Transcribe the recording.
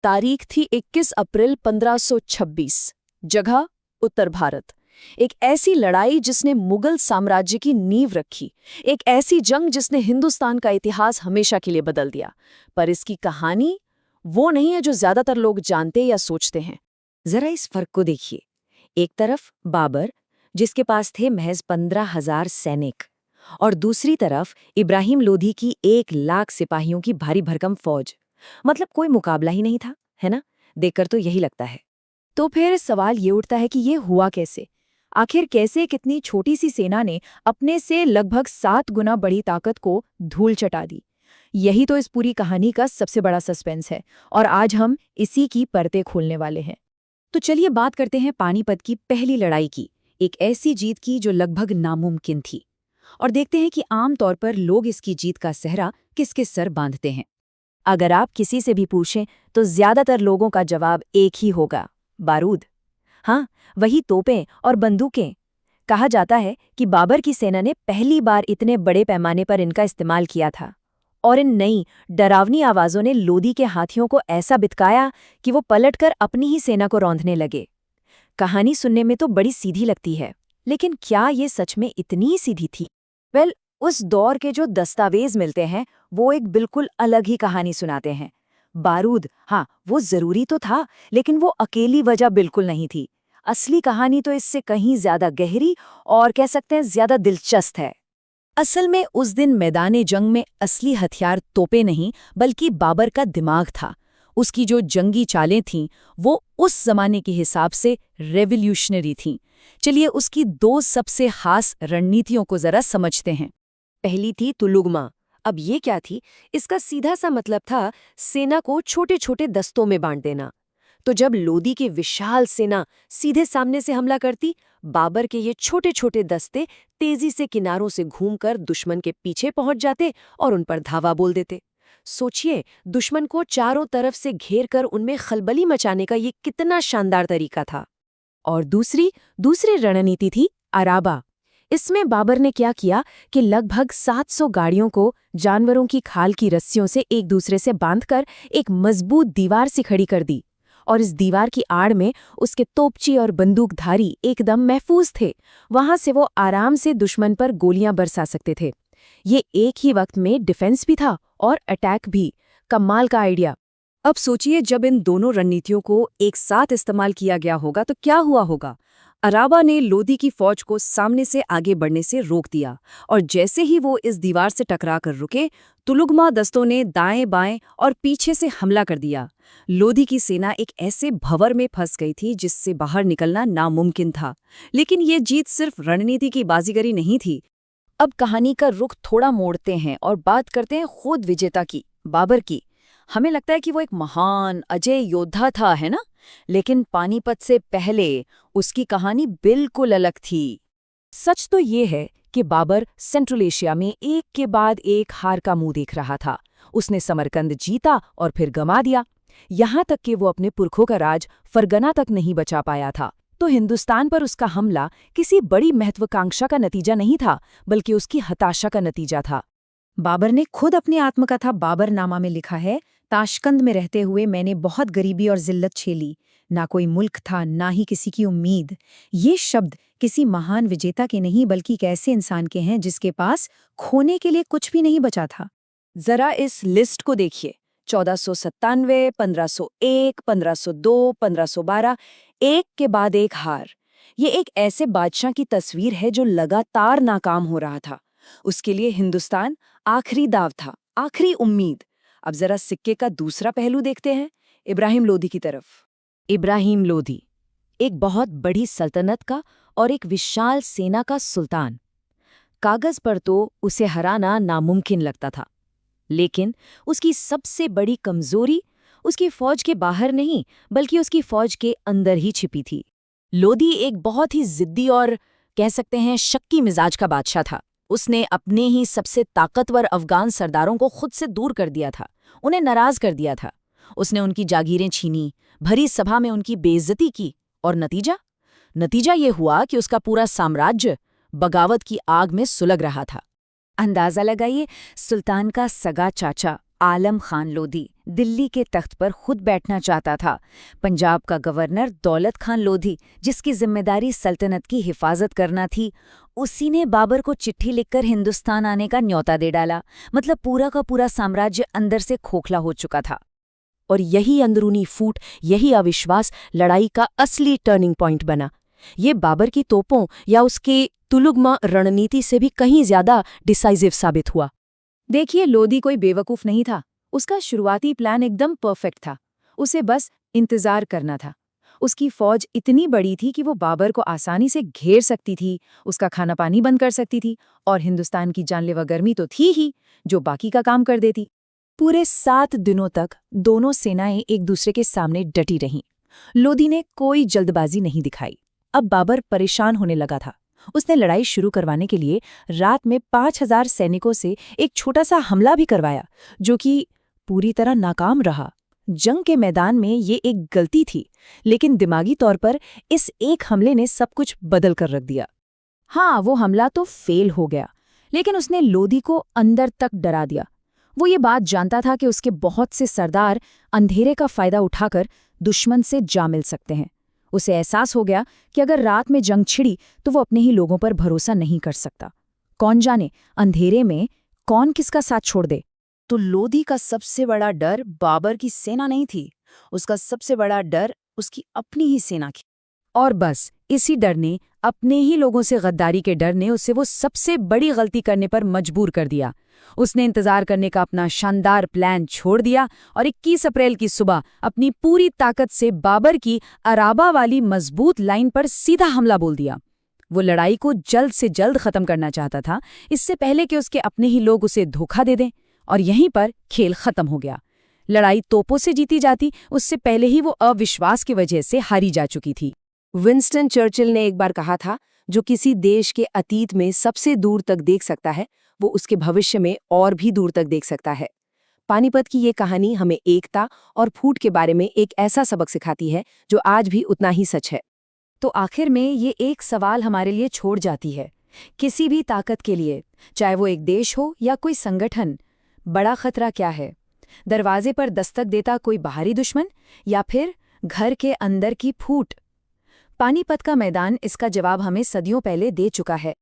तारीख थी 21 अप्रैल 1526। जगह उत्तर भारत। एक ऐसी लड़ाई जिसने मुगल साम्राज्य की नींव रखी, एक ऐसी जंग जिसने हिंदुस्तान का इतिहास हमेशा के लिए बदल दिया। पर इसकी कहानी वो नहीं है जो ज्यादातर लोग जानते या सोचते हैं। जरा इस फर्क को देखिए। एक तरफ बाबर, जिसके पास थे महज 15,000 सैनिक, और दूसरी तरफ इब्राहिम लोधी की 1,00,000 सिपाहियों की भारी भरकम फौज। मतलब कोई मुकाबला ही नहीं था, है ना? देखकर तो यही लगता है। तो फिर सवाल ये उठता है कि ये हुआ कैसे? आखिर कैसे कितनी छोटी सी सेना ने अपने से लगभग 7 गुना बड़ी ताकत को धूल चटा दी? यही तो इस पूरी कहानी का सबसे बड़ा सस्पेंस है, और आज हम इसी की परतें खोलने वाले हैं। तो चलिए बात करते हैं पानीपत की पहली लड़ाई की, एक ऐसी जीत की जो लगभग नामुमकिन थी। और देखते हैं कि आम तौर पर लोग इसकी जीत का सेहरा किसके सर बांधते हैं। अगर आप किसी से भी पूछें तो ज्यादातर लोगों का जवाब एक ही होगा: बारूद। हाँ, वही तोपें और बंदूकें। कहा जाता है कि बाबर की सेना ने पहली बार इतने बड़े पैमाने पर इनका इस्तेमाल किया था, और इन नई डरावनी आवाज़ों ने लोदी के हाथियों को ऐसा बितकाया कि वो पलटकर अपनी ही सेना को रौंदने लगे। कहानी सुनने में तो बड़ी सीधी लगती है, लेकिन क्या ये सच में इतनी ही सीधी थी? उस दौर के जो दस्तावेज मिलते हैं वो एक बिल्कुल अलग ही कहानी सुनाते हैं। बारूद, हाँ, वो जरूरी तो था, लेकिन वो अकेली वजह बिल्कुल नहीं थी। असली कहानी तो इससे कहीं ज्यादा गहरी और कह सकते हैं ज्यादा दिलचस्प है। असल में उस दिन मैदाने जंग में असली हथियार तोपें नहीं, बल्कि बाबर का दिमाग था। उसकी जो जंगी चालें थीं वो उस जमाने के हिसाब से रेवोल्यूशनरी थीं। चलिए उसकी 2 सबसे खास रणनीतियों को जरा समझते हैं। पहली थी तुलुगमा। अब ये क्या थी? इसका सीधा सा मतलब था सेना को छोटे छोटे दस्तों में बांट देना। तो जब लोदी की विशाल सेना सीधे सामने से हमला करती, बाबर के ये छोटे छोटे दस्ते तेजी से किनारों से घूमकर दुश्मन के पीछे पहुंच जाते और उन पर धावा बोल देते। सोचिए, दुश्मन को चारों तरफ से घेर कर उनमें खलबली मचाने का ये कितना शानदार तरीका था। और दूसरी रणनीति थी अराबा। इसमें बाबर ने क्या किया कि लगभग 700 गाड़ियों को जानवरों की खाल की रस्सियों से एक दूसरे से बांधकर एक मजबूत दीवार सी खड़ी कर दी, और इस दीवार की आड़ में उसके तोपची और बंदूकधारी एकदम महफूज थे। वहां से वो आराम से दुश्मन पर गोलियां बरसा सकते थे। ये एक ही वक्त में डिफेंस भी था और अटैक भी। कमाल का आइडिया। अब सोचिए, जब इन दोनों रणनीतियों को एक साथ इस्तेमाल किया गया होगा तो क्या हुआ होगा। अराबा ने लोदी की फौज को सामने से आगे बढ़ने से रोक दिया, और जैसे ही वो इस दीवार से टकरा कर रुके, तुलुगमा दस्तों ने दाएं बाएं और पीछे से हमला कर दिया। लोदी की सेना एक ऐसे भंवर में फंस गई थी जिससे बाहर निकलना नामुमकिन था। लेकिन ये जीत सिर्फ रणनीति की बाजीगरी नहीं थी। अब कहानी का रुख थोड़ा मोड़ते हैं और बात करते हैं खुद विजेता की, बाबर की। हमें लगता है कि वो एक महान अजय योद्धा था, है ना? लेकिन पानीपत से पहले उसकी कहानी बिल्कुल अलग थी। सच तो ये है कि बाबर सेंट्रल एशिया में एक के बाद एक हार का मुंह देख रहा था। उसने समरकंद जीता और फिर गंवा दिया। यहाँ तक कि वो अपने पुरखों का राज फरगना तक नहीं बचा पाया था। तो हिंदुस्तान पर उसका हमला किसी बड़ी महत्वाकांक्षा का नतीजा नहीं था, बल्कि उसकी हताशा का नतीजा था। बाबर ने खुद अपनी आत्मकथा बाबरनामा में लिखा है, ताशकंद में रहते हुए मैंने बहुत गरीबी और जिल्लत झेली। ना कोई मुल्क था, ना ही किसी की उम्मीद। ये शब्द किसी महान विजेता के नहीं, बल्कि एक ऐसे इंसान के हैं जिसके पास खोने के लिए कुछ भी नहीं बचा था। जरा इस लिस्ट को देखिए। 1497, 1501, 1502, 1512, एक के बाद एक हार। ये एक ऐसे बादशाह की तस्वीर है जो लगातार नाकाम हो रहा था। उसके लिए हिंदुस्तान आखिरी दाव था, आखिरी उम्मीद। अब जरा सिक्के का दूसरा पहलू देखते हैं, इब्राहिम लोधी की तरफ। इब्राहिम लोधी एक बहुत बड़ी सल्तनत का और एक विशाल सेना का सुल्तान। कागज पर तो उसे हराना नामुमकिन लगता था, लेकिन उसकी सबसे बड़ी कमजोरी उसकी फौज के बाहर नहीं, बल्कि उसकी फौज के अंदर ही छिपी थी। लोधी एक बहुत ही जिद्दी और कह सकते हैं शक्की मिजाज का बादशाह था। उसने अपने ही सबसे ताकतवर अफगान सरदारों को खुद से दूर कर दिया था, उन्हें नाराज कर दिया था। उसने उनकी जागीरें छीनी, भरी सभा में उनकी बेइज्जती की, और नतीजा ये हुआ कि उसका पूरा साम्राज्य बगावत की आग में सुलग रहा था। अंदाजा लगाइए, सुल्तान का सगा चाचा आलम खान लोधी दिल्ली के तख्त पर खुद बैठना चाहता था। पंजाब का गवर्नर दौलत खान लोधी, जिसकी जिम्मेदारी सल्तनत की हिफाजत करना थी, उसी ने बाबर को चिट्ठी लिखकर हिंदुस्तान आने का न्योता दे डाला। मतलब पूरा का पूरा साम्राज्य अंदर से खोखला हो चुका था। और यही अंदरूनी फूट, यही अविश्वास लड़ाई का असली टर्निंग पॉइंट बना। ये बाबर की तोपों या उसके तुलुगमा रणनीति से भी कहीं ज्यादा डिसाइसिव साबित हुआ। देखिए, लोधी कोई बेवकूफ नहीं था। उसका शुरुआती प्लान एकदम परफेक्ट था। उसे बस इंतजार करना था। उसकी फौज इतनी बड़ी थी कि वो बाबर को आसानी से घेर सकती थी, उसका खाना पानी बंद कर सकती थी, और हिंदुस्तान की जानलेवा गर्मी तो थी ही, जो बाकी का काम कर देती। पूरे 7 दिनों तक दोनों सेनाएं एक दूसरे के सामने डटी रहीं। लोधी ने कोई जल्दबाजी नहीं दिखाई। अब बाबर परेशान होने लगा था। उसने लड़ाई शुरू करवाने के लिए रात में 5000 सैनिकों से एक छोटा सा हमला भी करवाया, जो कि पूरी तरह नाकाम रहा। जंग के मैदान में ये एक गलती थी, लेकिन दिमागी तौर पर इस एक हमले ने सब कुछ बदल कर रख दिया। हाँ, वो हमला तो फेल हो गया, लेकिन उसने लोधी को अंदर तक डरा दिया। वो ये बात जानता था कि उसके बहुत से सरदार अंधेरे का फायदा उठाकर दुश्मन से जा मिल सकते हैं। उसे एहसास हो गया कि अगर रात में जंग छिड़ी तो वो अपने ही लोगों पर भरोसा नहीं कर सकता। कौन जाने अंधेरे में कौन किसका साथ छोड़ दे। तो लोधी का सबसे बड़ा डर बाबर की सेना नहीं थी, उसका सबसे बड़ा डर उसकी अपनी ही सेना की। और बस इसी डर ने, अपने ही लोगों से गद्दारी के डर ने उसे वो सबसे बड़ी गलती करने पर मजबूर कर दिया। उसने इंतजार करने का अपना शानदार प्लान छोड़ दिया और 21 अप्रैल की सुबह अपनी पूरी ताकत से बाबर की अराबा वाली मजबूत लाइन पर सीधा हमला बोल दिया। वो लड़ाई को जल्द से जल्द खत्म करना चाहता था, इससे पहले कि उसके अपने ही लोग उसे धोखा दे दें, और यहीं पर खेल खत्म हो गया। लड़ाई तोपों से जीती जाती, उससे पहले ही वो अविश्वास की वजह से हारी जा चुकी थी। विंस्टन चर्चिल ने एक बार कहा था, जो किसी देश के अतीत में सबसे दूर तक देख सकता है, वो उसके भविष्य में और भी दूर तक देख सकता है। पानीपत की ये कहानी हमें एकता और फूट के बारे में एक ऐसा सबक सिखाती है जो आज भी उतना ही सच है। तो आखिर में ये एक सवाल हमारे लिए छोड़ जाती है, किसी भी ताकत के लिए, चाहे वो एक देश हो या कोई संगठन, बड़ा खतरा क्या है? दरवाजे पर दस्तक देता कोई बाहरी दुश्मन, या फिर घर के अंदर की फूट? पानीपत का मैदान इसका जवाब हमें सदियों पहले दे चुका है।